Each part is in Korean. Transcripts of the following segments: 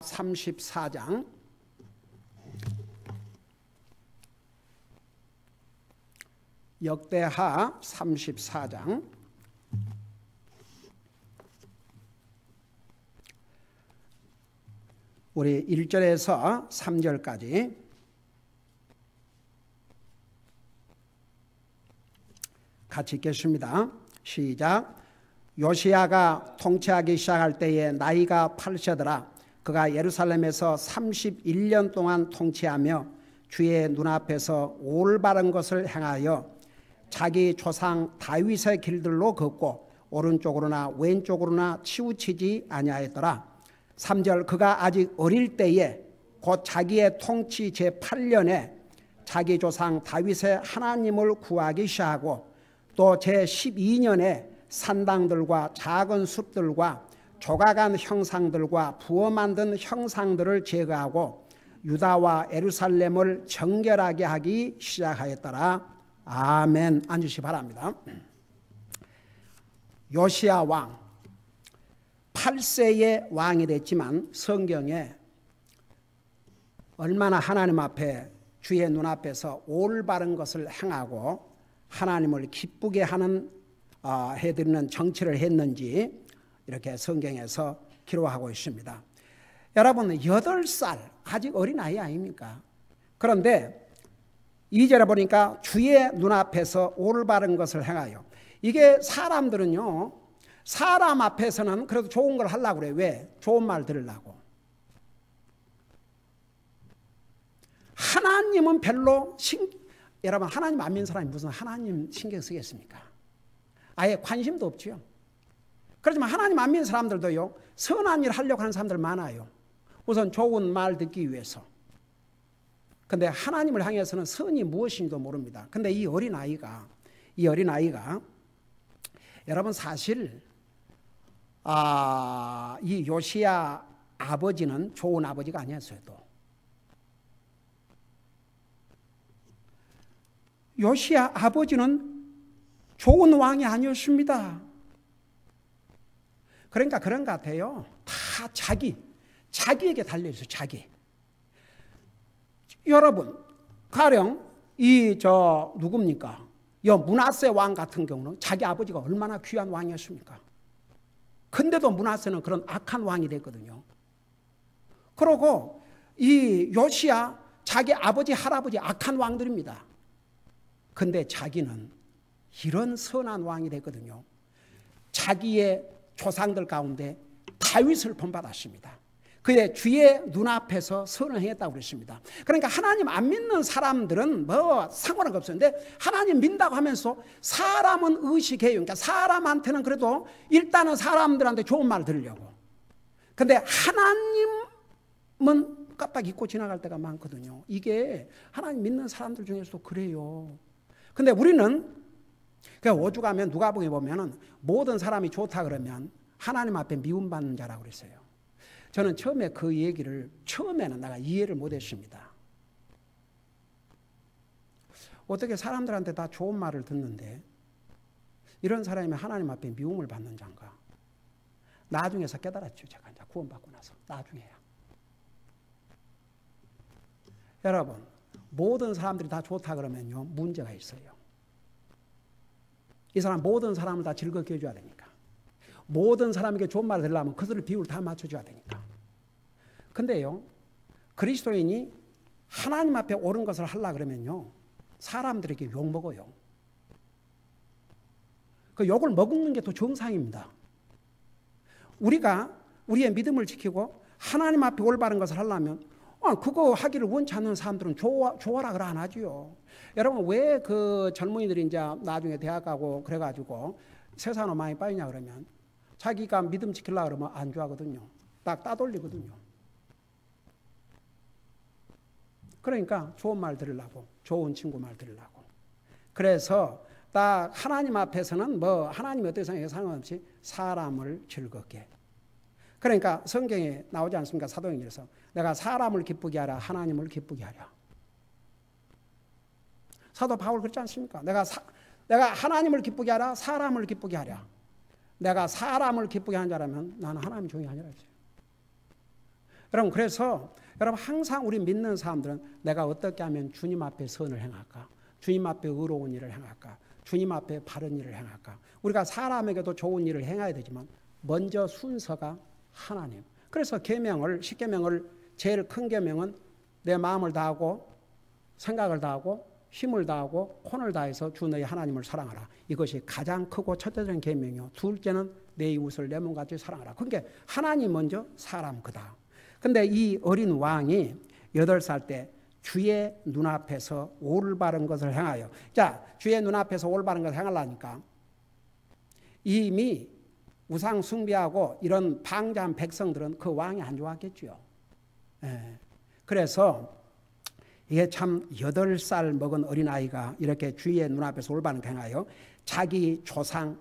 34장 역대하 34장 우리 1절에서 3절까지 같이 읽겠습니다. 시작. 요시야가 통치하기 시작할 때에 나이가 80세더라. 그가 예루살렘에서 31년 동안 통치하며 주의 눈앞에서 올바른 것을 행하여 자기 조상 다윗의 길들로 걷고 오른쪽으로나 왼쪽으로나 치우치지 아니하였더라. 3절. 그가 아직 어릴 때에 곧 자기의 통치 제8년에 자기 조상 다윗의 하나님을 구하기 시작하고 또 제12년에 산당들과 작은 숲들과 조각한 형상들과 부어 만든 형상들을 제거하고 유다와 예루살렘을 정결하게 하기 시작하였더라. 아멘. 앉으시기 바랍니다. 요시야 왕 8세의 왕이 됐지만 성경에 얼마나 하나님 앞에 주의 눈앞에서 올바른 것을 행하고 하나님을 기쁘게 하는 해드리는 정치를 했는지 이렇게 성경에서 기록하고 있습니다. 여러분 8살 아직 어린아이 아닙니까? 그런데 2절에 보니까 주의 눈앞에서 올바른 것을 행하여. 이게 사람들은요, 사람 앞에서는 그래도 좋은 걸 하려고 그래요. 왜? 좋은 말 들으려고. 하나님은 별로 여러분 하나님 안 믿는 사람이 무슨 하나님 신경 쓰겠습니까? 아예 관심도 없지요. 그렇지만 하나님 안 믿는 사람들도요, 선한 일 하려고 하는 사람들 많아요. 우선 좋은 말 듣기 위해서. 근데 하나님을 향해서는 선이 무엇인지도 모릅니다. 근데 이 어린아이가 여러분 사실 이 요시야 아버지는 좋은 아버지가 아니었어요. 또 요시야 아버지는 좋은 왕이 아니었습니다. 그러니까 그런 것 같아요. 다 자기에게 달려있어요. 자기. 여러분 가령 누굽니까? 므낫세 왕 같은 경우는 자기 아버지가 얼마나 귀한 왕이었습니까? 근데도 므낫세는 그런 악한 왕이 됐거든요. 그러고 이 요시야 자기 아버지 할아버지 악한 왕들입니다. 근데 자기는 이런 선한 왕이 됐거든요. 자기의 조상들 가운데 다윗을 본받았습니다. 그의 주의 눈앞에서 선을 행했다고 그랬습니다. 그러니까 하나님 안 믿는 사람들은 뭐 상관은 없었는데 하나님 믿는다고 하면서 사람은 의식해요. 그러니까 사람한테는 그래도 일단은 사람들한테 좋은 말 들으려고. 근데 하나님은 깜빡 잊고 지나갈 때가 많거든요. 이게 하나님 믿는 사람들 중에서도 그래요. 근데 우리는 오죽하면 누가복음에 보면은 모든 사람이 좋다 그러면 하나님 앞에 미움받는 자라고 그랬어요. 저는 처음에 그 얘기를 처음에는 내가 이해를 못했습니다. 어떻게 사람들한테 다 좋은 말을 듣는데 이런 사람이 하나님 앞에 미움을 받는 자인가? 나중에서 깨달았죠. 제가 이제 구원받고 나서 나중에야. 여러분 모든 사람들이 다 좋다 그러면요 문제가 있어요. 이 사람 모든 사람을 다 즐겁게 해줘야 되니까. 모든 사람에게 좋은 말을 들으려면 그들을 비율 다 맞춰줘야 되니까. 근데요 그리스도인이 하나님 앞에 옳은 것을 하려고 그러면요 사람들에게 욕먹어요. 그 욕을 먹는 게 더 정상입니다. 우리가 우리의 믿음을 지키고 하나님 앞에 올바른 것을 하려면 그거 하기를 원치 않는 사람들은 좋아라 그래 안 하지요. 여러분 왜 그 젊은이들이 이제 나중에 대학 가고 그래가지고 세상으로 많이 빠지냐 그러면 자기가 믿음 지키려고 그러면 안 좋아하거든요. 딱 따돌리거든요. 그러니까 좋은 말 들으려고, 좋은 친구 말 들으려고. 그래서 딱 하나님 앞에서는 뭐 하나님이 어떻게 생각해 상관없이 사람을 즐겁게. 그러니까 성경에 나오지 않습니까? 사도행전에서 내가 사람을 기쁘게 하라 하나님을 기쁘게 하라. 사도 바울 그렇지 않습니까? 내가 하나님을 기쁘게 하라 사람을 기쁘게 하라. 내가 사람을 기쁘게 하는 자라면 나는 하나님 종이 아니라 했어요. 여러분 그래서 여러분 항상 우리 믿는 사람들은 내가 어떻게 하면 주님 앞에 선을 행할까? 주님 앞에 의로운 일을 행할까? 주님 앞에 바른 일을 행할까? 우리가 사람에게도 좋은 일을 행해야 되지만 먼저 순서가 하나님. 그래서 계명을 10계명을 제일 큰 계명은 내 마음을 다하고 생각을 다하고 힘을 다하고 혼을 다해서 주 너희 하나님을 사랑하라. 이것이 가장 크고 첫째적인 계명이요. 둘째는 내 이웃을 내 몸같이 사랑하라. 그러니까 하나님 먼저 사람 그다음. 근데 이 어린 왕이 8살 때 주의 눈앞에서 올바른 것을 행하여, 자, 주의 눈앞에서 올바른 것을 행하려니까 이미 우상 숭배하고 이런 방자한 백성들은 그 왕이 안 좋았겠죠. 예. 그래서 이게 참 8살 먹은 어린아이가 이렇게 주의 눈앞에서 올바른 것을 행하여 자기 조상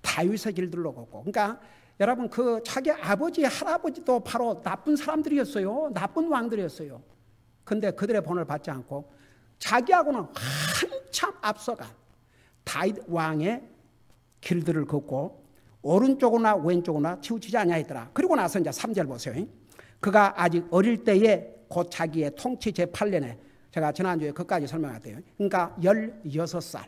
다윗의 길들로 걷고, 그러니까 여러분 그 자기 아버지 할아버지도 바로 나쁜 사람들이었어요. 나쁜 왕들이었어요. 근데 그들의 본을 받지 않고 자기하고는 한참 앞서간 다윗 왕의 길들을 걷고 오른쪽이나 왼쪽이나 치우치지 아니하였더라. 그리고 나서 이제 3절 보세요. 그가 아직 어릴 때에 곧 자기의 통치 제8년에 제가 지난주에 그까지 설명했대요. 그러니까 16살.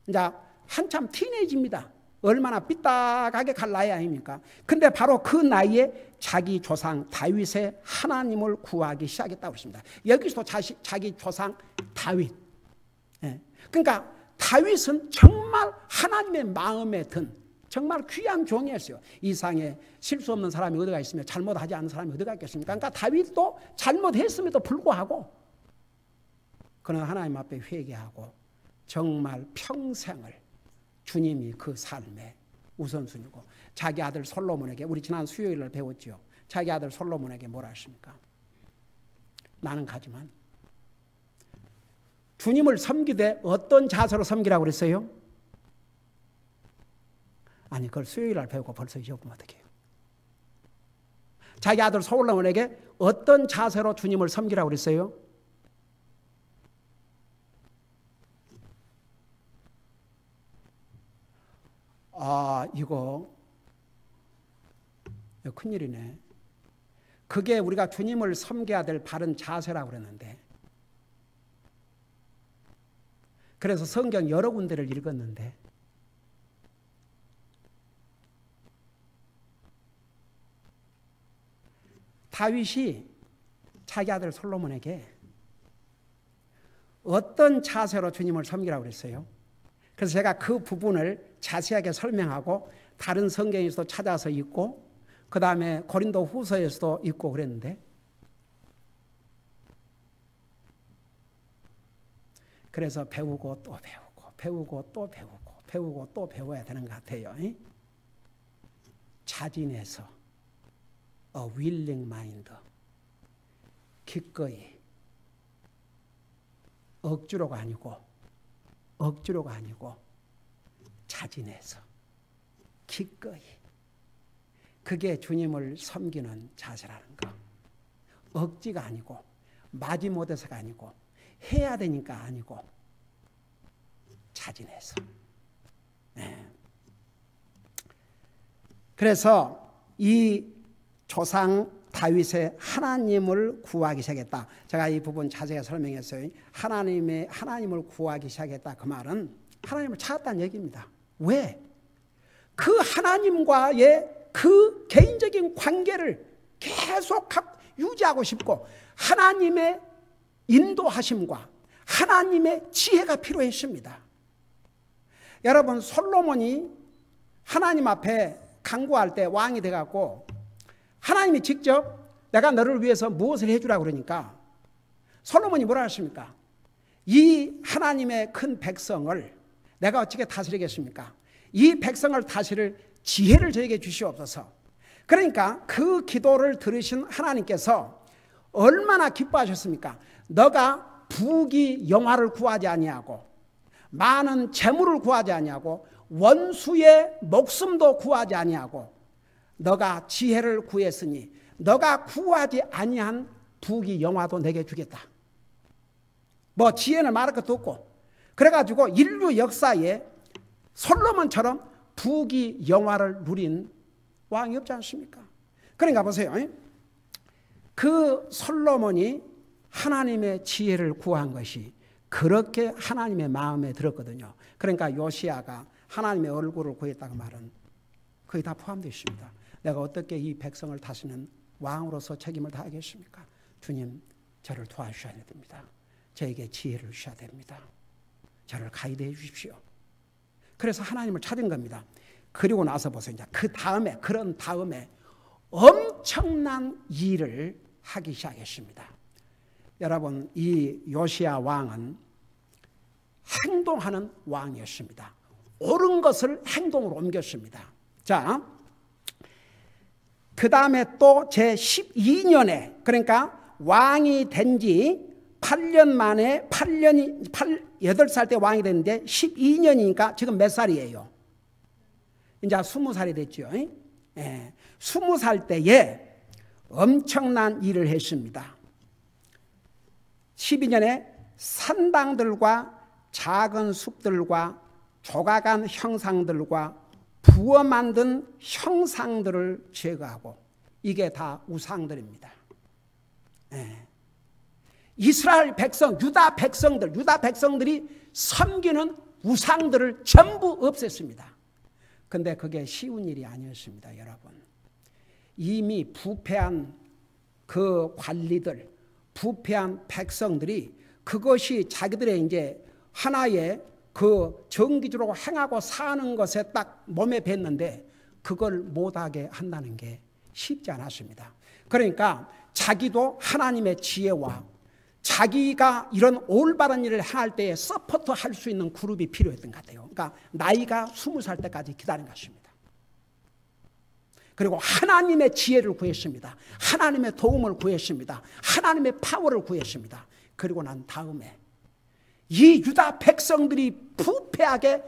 이제 한참 티네이지입니다. 얼마나 삐딱하게 갈 나이 아닙니까? 근데 바로 그 나이에 자기 조상 다윗의 하나님을 구하기 시작했다고 했습니다. 여기서도 자기 조상 다윗. 예. 그러니까 다윗은 정말 하나님의 마음에 든 정말 귀한 종이었어요. 이 세상에 실수 없는 사람이 어디가 있으며 잘못하지 않은 사람이 어디가 있겠습니까? 그러니까 다윗도 잘못했음에도 불구하고 그는 하나님 앞에 회개하고 정말 평생을 주님이 그 삶의 우선순위고, 자기 아들 솔로몬에게, 우리 지난 수요일을 배웠죠. 자기 아들 솔로몬에게 뭐라 하십니까? 나는 가지만 주님을 섬기되 어떤 자세로 섬기라고 그랬어요? 아니 그걸 수요일날 배우고 벌써 잊어보면 어떡해요? 자기 아들 솔로몬에게 어떤 자세로 주님을 섬기라고 그랬어요? 이거 큰일이네. 그게 우리가 주님을 섬겨야 될 바른 자세라고 그랬는데, 그래서 성경 여러 군데를 읽었는데 다윗이 자기 아들 솔로몬에게 어떤 자세로 주님을 섬기라고 그랬어요? 그래서 제가 그 부분을 자세하게 설명하고 다른 성경에서도 찾아서 읽고 그 다음에 고린도 후서에서도 읽고 그랬는데, 그래서 배우고 또 배우고 배우고 또 배우고 배우고 또 배워야 되는 것 같아요. 자진해서 A willing mind, 기꺼이, 억지로가 아니고 자진해서 기꺼이, 그게 주님을 섬기는 자세라는 거. 억지가 아니고 마지못해서가 아니고 해야 되니까 아니고 자진해서. 네. 그래서 이 조상 다윗의 하나님을 구하기 시작했다. 제가 이 부분 자세히 설명했어요. 하나님을 구하기 시작했다. 그 말은 하나님을 찾았다는 얘기입니다. 왜? 그 하나님과의 그 개인적인 관계를 계속 유지하고 싶고, 하나님의 인도하심과 하나님의 지혜가 필요했습니다. 여러분, 솔로몬이 하나님 앞에 간구할 때 왕이 돼갖고 하나님이 직접 내가 너를 위해서 무엇을 해주라고 그러니까 솔로몬이 뭐라 하십니까? 이 하나님의 큰 백성을 내가 어떻게 다스리겠습니까? 이 백성을 다스릴 지혜를 저에게 주시옵소서. 그러니까 그 기도를 들으신 하나님께서 얼마나 기뻐하셨습니까? 너가 부귀 영화를 구하지 아니하고 많은 재물을 구하지 아니하고 원수의 목숨도 구하지 아니하고 너가 지혜를 구했으니 너가 구하지 아니한 부귀 영화도 내게 주겠다. 뭐 지혜는 말할 것도 없고, 그래가지고 인류 역사에 솔로몬처럼 부귀 영화를 누린 왕이 없지 않습니까? 그러니까 보세요. 그 솔로몬이 하나님의 지혜를 구한 것이 그렇게 하나님의 마음에 들었거든요. 그러니까 요시야가 하나님의 얼굴을 구했다고 말은 거의 다 포함되어 있습니다. 내가 어떻게 이 백성을 다스리는 왕으로서 책임을 다하겠습니까? 주님, 저를 도와주셔야 됩니다. 저에게 지혜를 주셔야 됩니다. 저를 가이드해 주십시오. 그래서 하나님을 찾은 겁니다. 그리고 나서 보세요. 이제 그런 다음에 엄청난 일을 하기 시작했습니다. 여러분, 이 요시야 왕은 행동하는 왕이었습니다. 옳은 것을 행동으로 옮겼습니다. 자, 그 다음에 또 제12년에, 그러니까 왕이 된 지 8년 만에 8살 때 왕이 됐는데 12년이니까 지금 몇 살이에요? 이제 20살이 됐죠. 예, 20살 때에 엄청난 일을 했습니다. 12년에 산당들과 작은 숲들과 조각한 형상들과 부어 만든 형상들을 제거하고, 이게 다 우상들입니다. 예. 이스라엘 백성, 유다 백성들이 섬기는 우상들을 전부 없앴습니다. 근데 그게 쉬운 일이 아니었습니다, 여러분. 이미 부패한 그 관리들, 부패한 백성들이 그것이 자기들의 이제 하나의 그 정기적으로 행하고 사는 것에 딱 몸에 뱄는데 그걸 못하게 한다는 게 쉽지 않았습니다. 그러니까 자기도 하나님의 지혜와 자기가 이런 올바른 일을 할 때에 서포트 할 수 있는 그룹이 필요했던 것 같아요. 그러니까 나이가 20살 때까지 기다린 것입니다. 그리고 하나님의 지혜를 구했습니다. 하나님의 도움을 구했습니다. 하나님의 파워를 구했습니다. 그리고 난 다음에 이 유다 백성들이 부패하게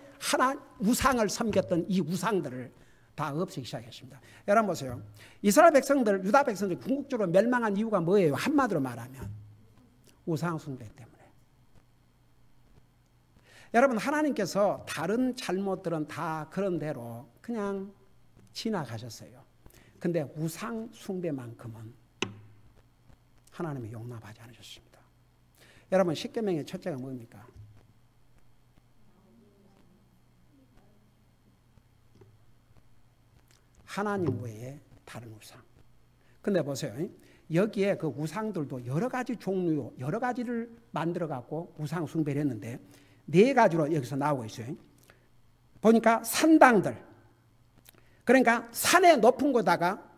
우상을 섬겼던 이 우상들을 다 없애기 시작했습니다. 여러분 보세요. 이스라엘 백성들, 유다 백성들이 궁극적으로 멸망한 이유가 뭐예요? 한마디로 말하면 우상 숭배 때문에. 여러분, 하나님께서 다른 잘못들은 다 그런 대로 그냥 지나가셨어요. 근데 우상 숭배만큼은 하나님이 용납하지 않으셨습니다. 여러분, 십계명의 첫째가 뭡니까? 하나님 외에 다른 우상. 근데 보세요. 여기에 그 우상들도 여러 가지 종류, 여러 가지를 만들어 갖고 우상 숭배를 했는데 4가지로 여기서 나오고 있어요. 보니까 산당들. 그러니까 산의 높은 곳다가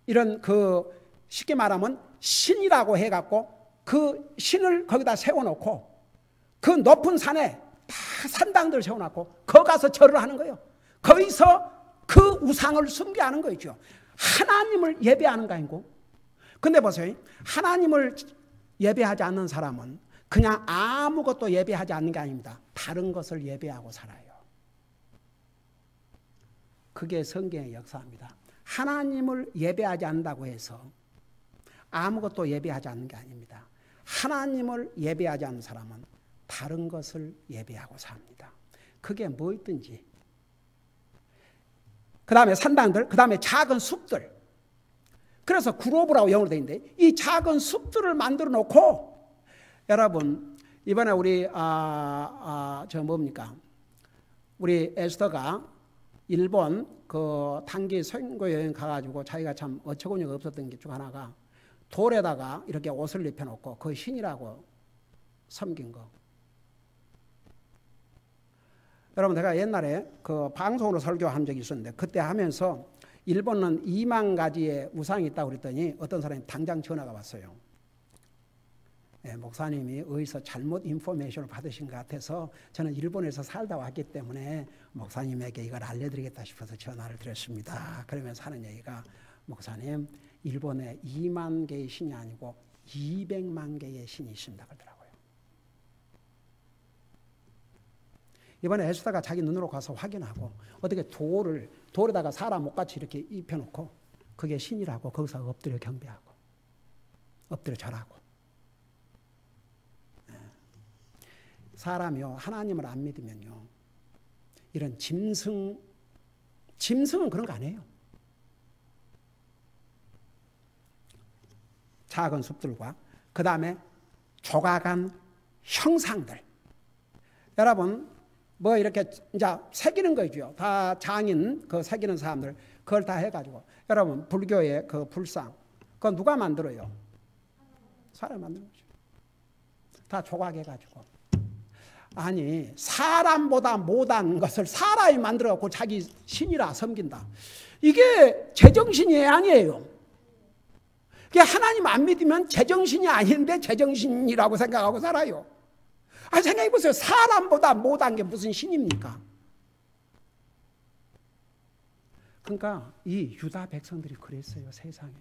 이런 그 쉽게 말하면 신이라고 해 갖고 그 신을 거기다 세워놓고 그 높은 산에 다 산당들 세워놓고 거기 가서 절을 하는 거예요. 거기서 그 우상을 숭배하는 거죠. 하나님을 예배하는 거 아니고. 근데 보세요. 하나님을 예배하지 않는 사람은 그냥 아무것도 예배하지 않는 게 아닙니다. 다른 것을 예배하고 살아요. 그게 성경의 역사입니다. 하나님을 예배하지 않는다고 해서 아무것도 예배하지 않는 게 아닙니다. 하나님을 예배하지 않는 사람은 다른 것을 예배하고 삽니다. 그게 뭐 있든지. 그 다음에 산당들, 그 다음에 작은 숲들. 그래서 그로브라고 영어로 되어 있는데 이 작은 숲들을 만들어 놓고, 여러분 이번에 우리 우리 에스더가 일본 그 단기 선교 여행 가가지고 자기가 참 어처구니가 없었던 게 중 하나가 돌에다가 이렇게 옷을 입혀놓고 그 신이라고 섬긴 거. 여러분, 제가 옛날에 그 방송으로 설교한 적이 있었는데 그때 하면서 일본은 2만 가지의 우상이 있다고 그랬더니 어떤 사람이 당장 전화가 왔어요. 네, 목사님이 어디서 잘못 인포메이션을 받으신 것 같아서 저는 일본에서 살다 왔기 때문에 목사님에게 이걸 알려드리겠다 싶어서 전화를 드렸습니다. 그러면서 하는 얘기가, 목사님, 일본에 2만 개의 신이 아니고 200만 개의 신이 있습니다 그러더라고요. 이번에 에스더가 자기 눈으로 가서 확인하고 어떻게 돌에다가 사람 옷같이 이렇게 입혀놓고 그게 신이라고 거기서 엎드려 경배하고 엎드려 절하고. 사람이요, 하나님을 안 믿으면요, 이런 짐승은 그런 거 아니에요. 작은 숲들과 그 다음에 조각한 형상들. 여러분 뭐 이렇게 이제 새기는 거죠. 다 장인 그 새기는 사람들 그걸 다 해가지고 여러분 불교의 그 불상 그건 누가 만들어요? 사람이 만드는 거죠. 다 조각해가지고. 아니 사람보다 못한 것을 사람이 만들어갖고 자기 신이라 섬긴다. 이게 제정신이 아니에요. 이게 하나님 안 믿으면 제정신이 아닌데 제정신이라고 생각하고 살아요. 아, 생각해보세요. 사람보다 못한 게 무슨 신입니까? 그러니까 이 유다 백성들이 그랬어요. 세상에.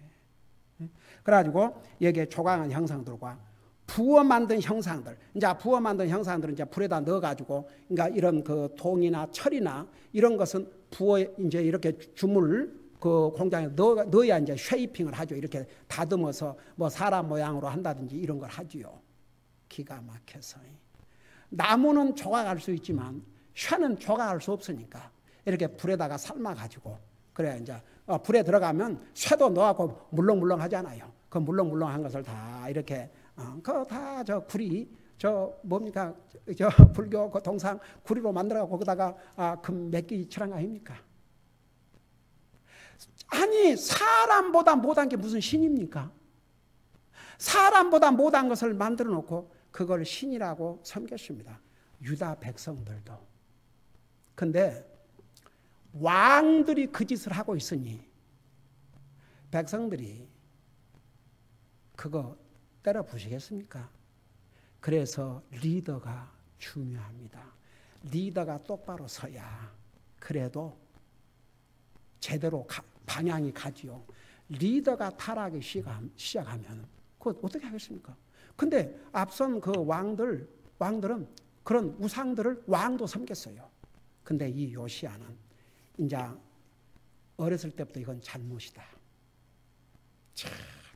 그래가지고 여기에 조각한 형상들과 부어 만든 형상들, 이제 부어 만든 형상들은 이제 불에다 넣어가지고, 그러니까 이런 그 동이나 철이나 이런 것은 부어 이제 이렇게 주물 그 공장에 넣어야 이제 쉐이핑을 하죠. 이렇게 다듬어서 뭐 사람 모양으로 한다든지 이런 걸 하지요. 기가 막혀서. 나무는 조각할 수 있지만 쇠는 조각할 수 없으니까 이렇게 불에다가 삶아가지고 그래야 이제 불에 들어가면 쇠도 넣어갖고 물렁물렁 하잖아요. 그 물렁물렁한 것을 다 이렇게 그거 다 저 구리 저 뭡니까 저 불교 그 동상 구리로 만들어갖고 거기다가 금 몇 개 칠한 거 아닙니까? 아니 사람보다 못한 게 무슨 신입니까? 사람보다 못한 것을 만들어 놓고 그걸 신이라고 섬겼습니다. 유다 백성들도. 근데 왕들이 그 짓을 하고 있으니 백성들이 그거 때려 부시겠습니까? 그래서 리더가 중요합니다. 리더가 똑바로 서야 그래도 제대로 방향이 가지요. 리더가 타락하기 시작하면 그거 어떻게 하겠습니까? 근데 앞선 그 왕들은 그런 우상들을 왕도 섬겼어요. 근데 이 요시야는 이제 어렸을 때부터 이건 잘못이다.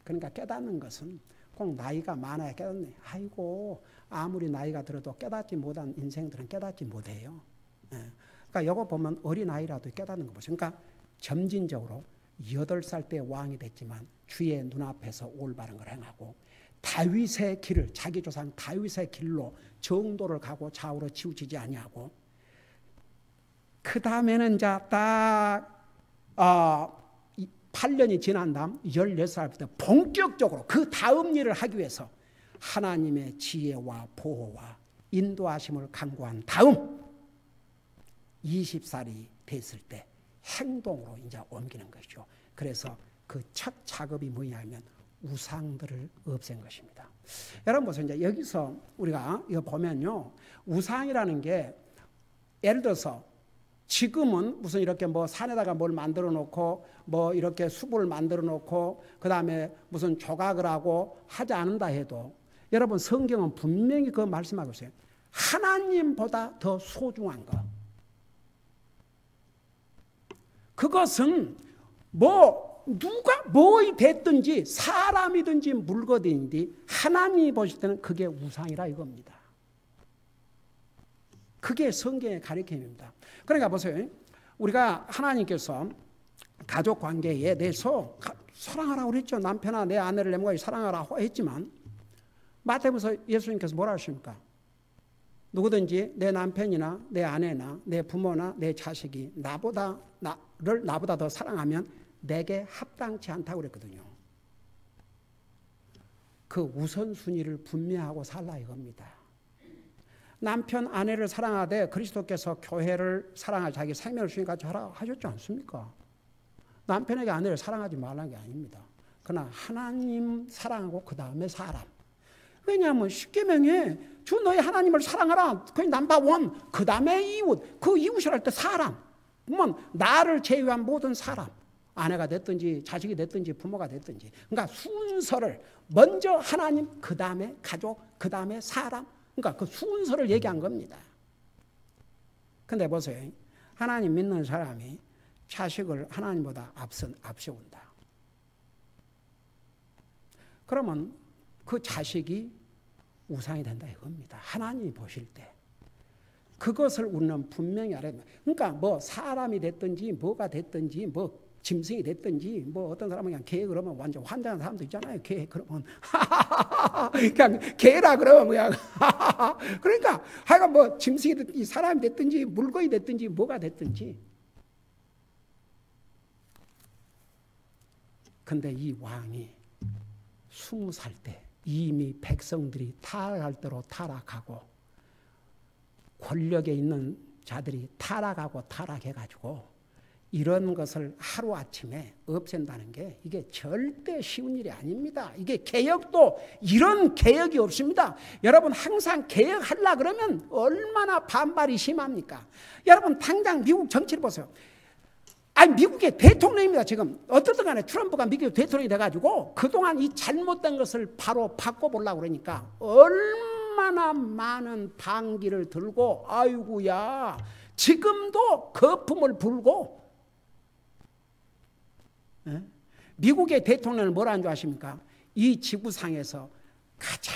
그러니까 깨닫는 것은 꼭 나이가 많아야 깨닫네. 아이고 아무리 나이가 들어도 깨닫지 못한 인생들은 깨닫지 못해요. 그러니까 이거 보면 어린아이라도 깨닫는 거 보세요. 그러니까 점진적으로 8살 때 왕이 됐지만 주의 눈앞에서 올바른 걸 행하고 다윗의 길을 자기 조상 다윗의 길로 정도를 가고 좌우로 치우치지 아니하고 그 다음에는 이제 딱 8년이 지난 다음 16살부터 본격적으로 그 다음 일을 하기 위해서 하나님의 지혜와 보호와 인도하심을 간구한 다음 20살이 됐을 때 행동으로 이제 옮기는 것이죠. 그래서 그 첫 작업이 뭐냐면 우상들을 없앤 것입니다. 여러분 보세요. 이제 여기서 우리가 이거 보면요. 우상이라는 게 예를 들어서 지금은 무슨 이렇게 뭐 산에다가 뭘 만들어 놓고 뭐 이렇게 숲을 만들어 놓고 그 다음에 무슨 조각을 하고 하지 않는다 해도 여러분 성경은 분명히 그 말씀하고 있어요. 하나님보다 더 소중한 것. 그것은 뭐 누가 뭐이 됐든지 사람이든지 물건이든지 하나님이 보실 때는 그게 우상이라 이겁니다. 그게 성경의 가르침입니다. 그러니까 보세요. 우리가 하나님께서 가족 관계에 대해서 사랑하라고 그랬죠. 남편아 내 아내를 내 몸과 사랑하라고 했지만 마태복음에서 예수님께서 뭐라 하십니까? 누구든지 내 남편이나 내 아내나 내 부모나 내 자식이 나보다 더 사랑하면 내게 합당치 않다고 그랬거든요. 그 우선순위를 분명하고 살라 이겁니다. 남편 아내를 사랑하되 그리스도께서 교회를 사랑할 자기 생명을 주님같이 하라 하셨지 않습니까? 남편에게 아내를 사랑하지 말라는 게 아닙니다. 그러나 하나님 사랑하고 그 다음에 사람. 왜냐하면 십계명에 주 너희 하나님을 사랑하라. 그게 넘버원. 그 다음에 이웃. 그 이웃이랄 때 사람. 그러면 나를 제외한 모든 사람. 아내가 됐든지 자식이 됐든지 부모가 됐든지. 그러니까 순서를 먼저 하나님 그 다음에 가족 그 다음에 사람. 그러니까 그 순서를 얘기한 겁니다. 근데 보세요. 하나님 믿는 사람이 자식을 하나님보다 앞세운다. 그러면 그 자식이 우상이 된다 이겁니다. 하나님이 보실 때. 그것을 우리는 분명히 알아야 됩니다. 그러니까 뭐 사람이 됐든지 뭐가 됐든지 뭐 짐승이 됐든지 뭐 어떤 사람은 그냥 개 그러면 완전 환장하는 사람도 있잖아요. 개 그러면 그냥 개라 그러면 그냥 그러니까 하여간 뭐 짐승이 됐든지 사람이 됐든지 물건이 됐든지 뭐가 됐든지. 근데 이 왕이 20살 때 이미 백성들이 타락할 대로 타락하고 권력에 있는 자들이 타락하고 타락해가지고 이런 것을 하루아침에 없앤다는 게 이게 절대 쉬운 일이 아닙니다. 이게 개혁도 이런 개혁이 없습니다. 여러분 항상 개혁하려고 그러면 얼마나 반발이 심합니까? 여러분 당장 미국 정치를 보세요. 아니 미국의 대통령입니다. 지금 어떻든 간에 트럼프가 미국 대통령이 돼가지고 그동안 이 잘못된 것을 바로 바꿔보려고 그러니까 얼마나 많은 반기를 들고 아이고야 지금도 거품을 불고 미국의 대통령을 뭐라는 줄 아십니까? 이 지구상에서 가장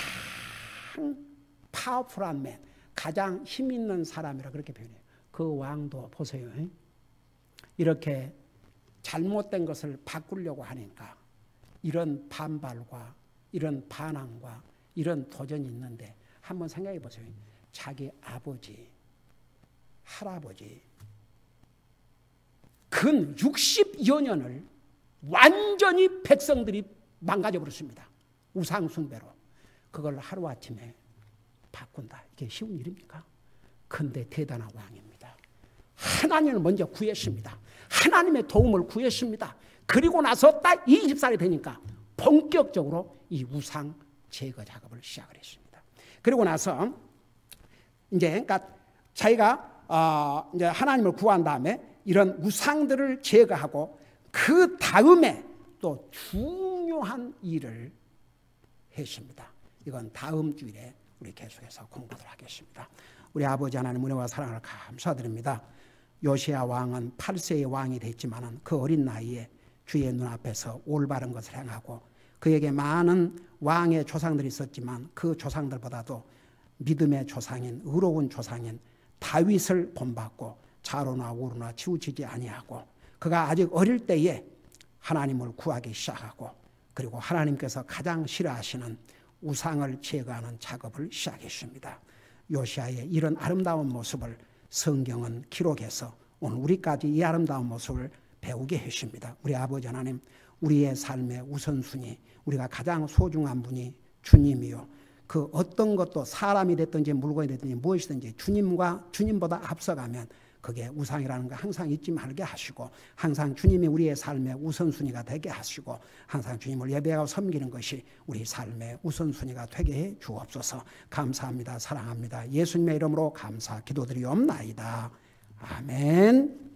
파워풀한 맨, 가장 힘 있는 사람이라 그렇게 표현해요. 그 왕도 보세요. 이렇게 잘못된 것을 바꾸려고 하니까 이런 반발과 이런 반항과 이런 도전이 있는데 한번 생각해 보세요. 자기 아버지, 할아버지 근 60여 년을 완전히 백성들이 망가져 버렸습니다. 우상 숭배로. 그걸 하루아침에 바꾼다. 이게 쉬운 일입니까? 근데 대단한 왕입니다. 하나님을 먼저 구했습니다. 하나님의 도움을 구했습니다. 그리고 나서 딱 20살이 되니까 본격적으로 이 우상 제거 작업을 시작을 했습니다. 그리고 나서 이제 그러니까 자기가 이제 하나님을 구한 다음에 이런 우상들을 제거하고 그 다음에 또 중요한 일을 했습니다. 이건 다음 주일에 우리 계속해서 공부를 하겠습니다. 우리 아버지 하나님 은혜와 사랑을 감사드립니다. 요시야 왕은 8세의 왕이 됐지만 그 어린 나이에 주의 눈앞에서 올바른 것을 행하고 그에게 많은 왕의 조상들이 있었지만 그 조상들보다도 믿음의 조상인 의로운 조상인 다윗을 본받고 좌로나 우로나 치우치지 아니하고 그가 아직 어릴 때에 하나님을 구하기 시작하고 그리고 하나님께서 가장 싫어하시는 우상을 제거하는 작업을 시작했습니다. 요시야의 이런 아름다운 모습을 성경은 기록해서 오늘 우리까지 이 아름다운 모습을 배우게 했습니다. 우리 아버지 하나님, 우리의 삶의 우선순위, 우리가 가장 소중한 분이 주님이요. 그 어떤 것도 사람이 됐든지 물건이 됐든지 무엇이든지 주님보다 앞서가면 그게 우상이라는 거 항상 잊지 말게 하시고 항상 주님이 우리의 삶의 우선순위가 되게 하시고 항상 주님을 예배하고 섬기는 것이 우리 삶의 우선순위가 되게 해 주옵소서. 감사합니다. 사랑합니다. 예수님의 이름으로 감사 기도드리옵나이다. 아멘.